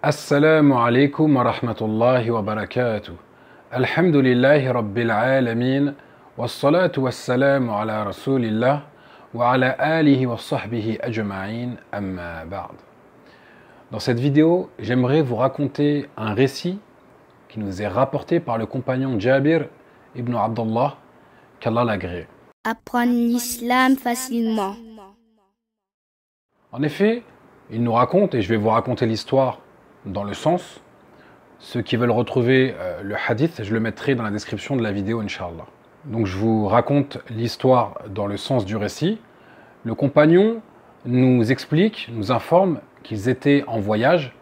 Assalamu alaikum wa rahmatullahi wa barakatuh. Alhamdulillahi rabbil alamin. Wassalatu wassalamu ala rasulillah wa ala alihi wa sahbihi ajma'in amma ba'd. Dans cette vidéo, j'aimerais vous raconter un récit qui nous est rapporté par le compagnon Jabir ibn Abdullah, qu'Allah l'agrée. Apprendre l'islam facilement. En effet, il nous raconte, et je vais vous raconter l'histoire dans le sens. Ceux qui veulent retrouver le hadith, je le mettrai dans la description de la vidéo, Inch'Allah. Donc je vous raconte l'histoire dans le sens du récit. Le compagnon nous explique, nous informe qu'ils étaient en voyage.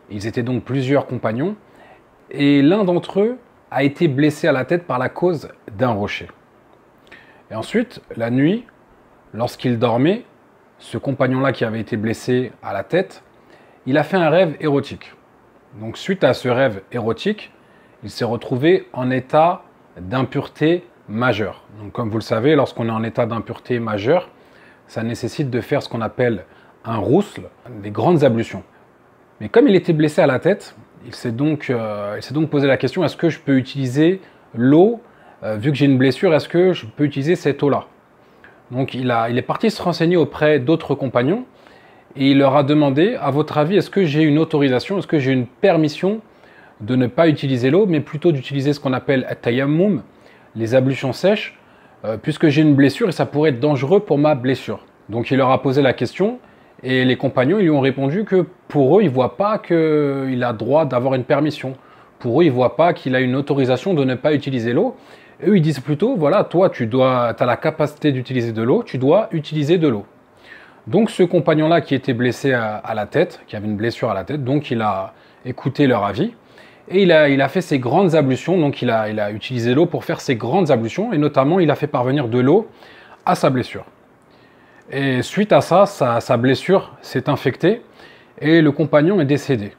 Ils étaient donc plusieurs compagnons. Et l'un d'entre eux a été blessé à la tête par la cause d'un rocher. Et ensuite, la nuit, lorsqu'il dormait, ce compagnon-là qui avait été blessé à la tête, il a fait un rêve érotique. Donc suite à ce rêve érotique, il s'est retrouvé en état d'impureté majeure. Donc comme vous le savez, lorsqu'on est en état d'impureté majeure, ça nécessite de faire ce qu'on appelle un rousl, des grandes ablutions. Mais comme il était blessé à la tête, il s'est donc posé la question, est-ce que je peux utiliser l'eau, vu que j'ai une blessure, est-ce que je peux utiliser cette eau-là? Donc il est parti se renseigner auprès d'autres compagnons et il leur a demandé, à votre avis, est-ce que j'ai une autorisation, est-ce que j'ai une permission de ne pas utiliser l'eau, mais plutôt d'utiliser ce qu'on appelle at-tayammum, les ablutions sèches, puisque j'ai une blessure et ça pourrait être dangereux pour ma blessure. Donc il leur a posé la question et les compagnons ils lui ont répondu que pour eux, ils ne voient pas qu'il a droit d'avoir une permission. Pour eux, ils ne voient pas qu'il a une autorisation de ne pas utiliser l'eau. Eux, ils disent plutôt, voilà, toi, tu as la capacité d'utiliser de l'eau, tu dois utiliser de l'eau. Donc, ce compagnon-là qui était blessé à la tête, qui avait une blessure à la tête, donc il a écouté leur avis et il a fait ses grandes ablutions. Donc, il a utilisé l'eau pour faire ses grandes ablutions et notamment, il a fait parvenir de l'eau à sa blessure. Et suite à ça, sa blessure s'est infectée et le compagnon est décédé.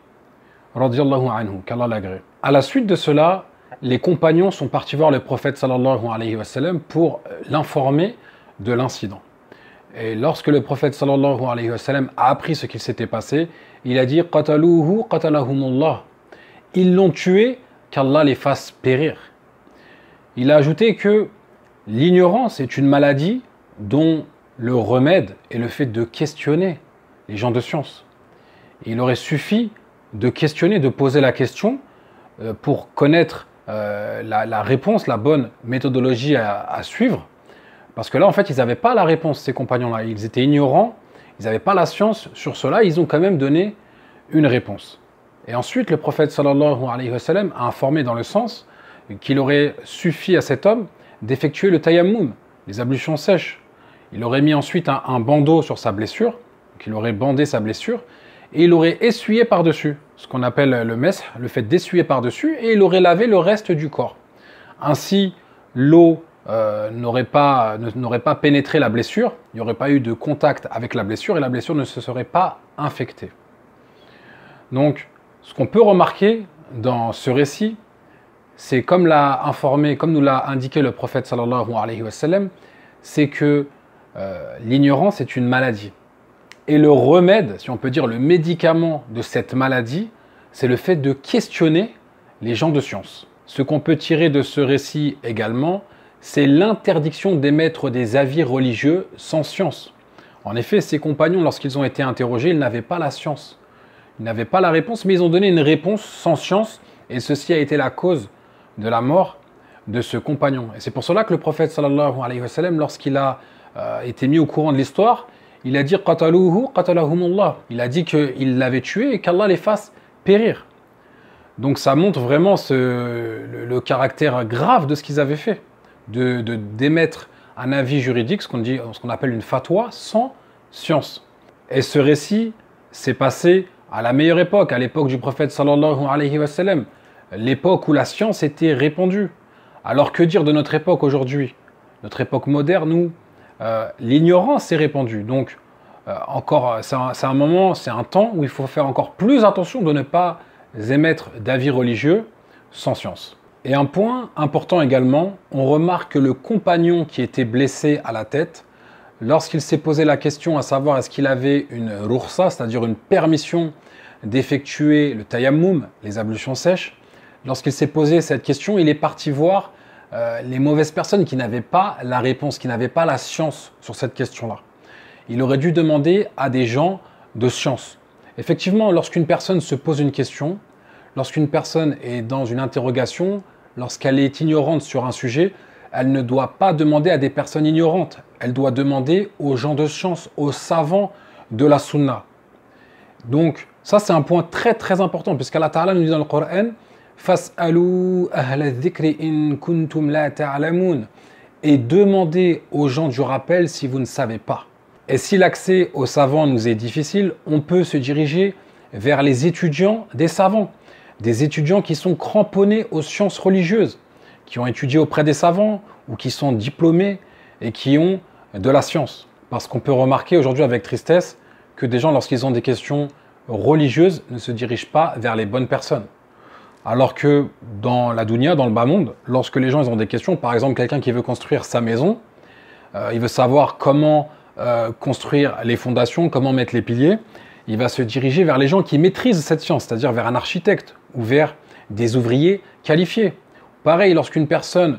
Radiyallahu anhu, qu'Allah l'agrée. À la suite de cela, les compagnons sont partis voir le prophète sallallahu alayhi wa sallam pour l'informer de l'incident. Et lorsque le prophète sallallahu alayhi wa sallam a appris ce qu'il s'était passé, il a dit qataluhu qatalahumullah. Ils l'ont tué, qu'Allah les fasse périr. Il a ajouté que l'ignorance est une maladie dont le remède est le fait de questionner les gens de science. Il aurait suffi de questionner, de poser la question pour connaître la réponse, la bonne méthodologie à suivre. Parce que là, en fait, ils n'avaient pas la réponse, ces compagnons-là. Ils étaient ignorants, ils n'avaient pas la science sur cela. Ils ont quand même donné une réponse. Et ensuite, le prophète sallallahu alayhi wa sallam a informé dans le sens qu'il aurait suffi à cet homme d'effectuer le tayammum, les ablutions sèches. Il aurait mis ensuite un bandeau sur sa blessure, qu'il aurait bandé sa blessure, et il aurait essuyé par-dessus, ce qu'on appelle le mesh, le fait d'essuyer par-dessus, et il aurait lavé le reste du corps. Ainsi, l'eau n'aurait pas pénétré la blessure, il n'y aurait pas eu de contact avec la blessure, et la blessure ne se serait pas infectée. Donc, ce qu'on peut remarquer dans ce récit, c'est comme nous l'a indiqué le prophète sallallahu alayhi wa sallam, c'est que l'ignorance est une maladie. Et le remède, si on peut dire le médicament de cette maladie, c'est le fait de questionner les gens de science. Ce qu'on peut tirer de ce récit également, c'est l'interdiction d'émettre des avis religieux sans science. En effet, ces compagnons, lorsqu'ils ont été interrogés, ils n'avaient pas la science. Ils n'avaient pas la réponse, mais ils ont donné une réponse sans science, et ceci a été la cause de la mort de ce compagnon. Et c'est pour cela que le prophète sallallahu alayhi wa sallam, lorsqu'il a été mis au courant de l'histoire, il a dit « qataluhu qatalahumullah ». Il a dit qu'il l'avait tué et qu'Allah les fasse périr. Donc ça montre vraiment le caractère grave de ce qu'ils avaient fait, d'émettre un avis juridique, ce qu'on appelle une fatwa, sans science. Et ce récit s'est passé à la meilleure époque, à l'époque du prophète sallallahu alayhi wa sallam, l'époque où la science était répandue. Alors que dire de notre époque aujourd'hui? Notre époque moderne où l'ignorance est répandue. Donc, c'est un temps où il faut faire encore plus attention de ne pas émettre d'avis religieux sans science. Et un point important également, on remarque que le compagnon qui était blessé à la tête, lorsqu'il s'est posé la question à savoir est-ce qu'il avait une rukhsa, c'est-à-dire une permission d'effectuer le tayammum, les ablutions sèches. Lorsqu'il s'est posé cette question, il est parti voir les mauvaises personnes qui n'avaient pas la réponse, qui n'avaient pas la science sur cette question-là. Il aurait dû demander à des gens de science. Effectivement, lorsqu'une personne se pose une question, lorsqu'une personne est dans une interrogation, lorsqu'elle est ignorante sur un sujet, elle ne doit pas demander à des personnes ignorantes. Elle doit demander aux gens de science, aux savants de la sunna. Donc, ça c'est un point très très important, puisqu'Allah Ta'ala nous dit dans le Coran « Fas'alou ahla dhikri in kuntum la ta'lamoun » et demandez aux gens du rappel si vous ne savez pas. Et si l'accès aux savants nous est difficile, on peut se diriger vers les étudiants des savants, des étudiants qui sont cramponnés aux sciences religieuses, qui ont étudié auprès des savants ou qui sont diplômés et qui ont de la science. Parce qu'on peut remarquer aujourd'hui avec tristesse que des gens, lorsqu'ils ont des questions religieuses, ne se dirigent pas vers les bonnes personnes. Alors que dans la dunya, dans le bas monde, lorsque les gens ils ont des questions, par exemple quelqu'un qui veut construire sa maison, il veut savoir comment construire les fondations, comment mettre les piliers, il va se diriger vers les gens qui maîtrisent cette science, c'est-à-dire vers un architecte ou vers des ouvriers qualifiés. Pareil, lorsqu'une personne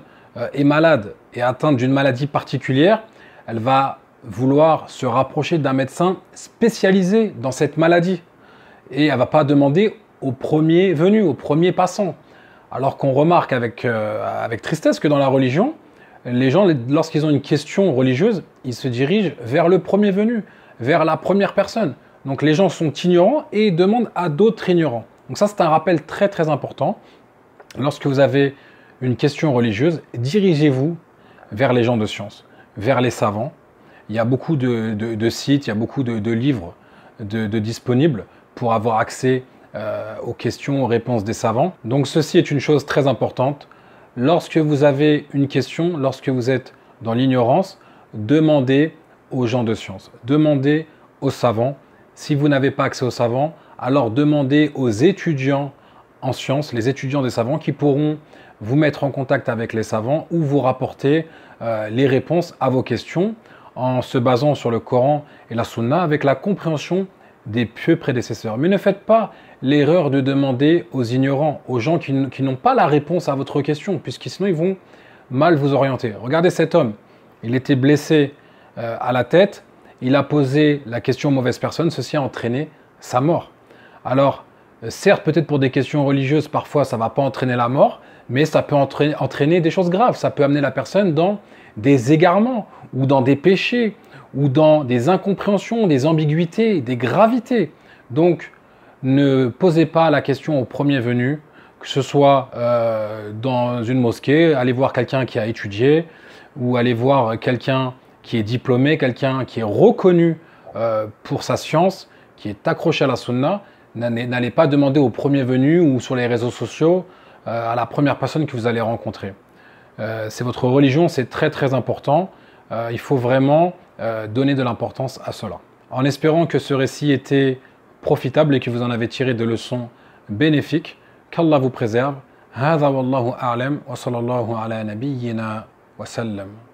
est malade et atteinte d'une maladie particulière, elle va vouloir se rapprocher d'un médecin spécialisé dans cette maladie. Et elle ne va pas demander au premier venu, au premier passant. Alors qu'on remarque avec tristesse que dans la religion, les gens, lorsqu'ils ont une question religieuse, ils se dirigent vers le premier venu, vers la première personne. Donc les gens sont ignorants et demandent à d'autres ignorants. Donc ça, c'est un rappel très très important. Lorsque vous avez une question religieuse, dirigez-vous vers les gens de science, vers les savants. Il y a beaucoup de sites, il y a beaucoup de livres disponibles pour avoir accès aux questions, aux réponses des savants. Donc ceci est une chose très importante. Lorsque vous avez une question, lorsque vous êtes dans l'ignorance, demandez aux gens de science, demandez aux savants. Si vous n'avez pas accès aux savants, alors demandez aux étudiants en sciences, les étudiants des savants qui pourront vous mettre en contact avec les savants ou vous rapporter les réponses à vos questions en se basant sur le Coran et la Sunna avec la compréhension des pieux prédécesseurs. Mais ne faites pas l'erreur de demander aux ignorants, aux gens qui n'ont pas la réponse à votre question, puisque sinon ils vont mal vous orienter. Regardez cet homme, il était blessé à la tête, il a posé la question aux mauvaises personnes, ceci a entraîné sa mort. Alors, certes, peut-être pour des questions religieuses, parfois ça ne va pas entraîner la mort, mais ça peut entraîner des choses graves. Ça peut amener la personne dans des égarements, ou dans des péchés, ou dans des incompréhensions, des ambiguïtés, des gravités. Donc, ne posez pas la question au premier venu, que ce soit dans une mosquée, allez voir quelqu'un qui a étudié, ou allez voir quelqu'un qui est diplômé, quelqu'un qui est reconnu pour sa science, qui est accroché à la sunna. N'allez pas demander au premier venu ou sur les réseaux sociaux à la première personne que vous allez rencontrer. C'est votre religion, c'est très très important. Il faut vraiment donner de l'importance à cela. En espérant que ce récit était profitable et que vous en avez tiré des leçons bénéfiques, qu'Allah vous préserve. هذا والله أعلم وصلى الله على نبينا وسلم.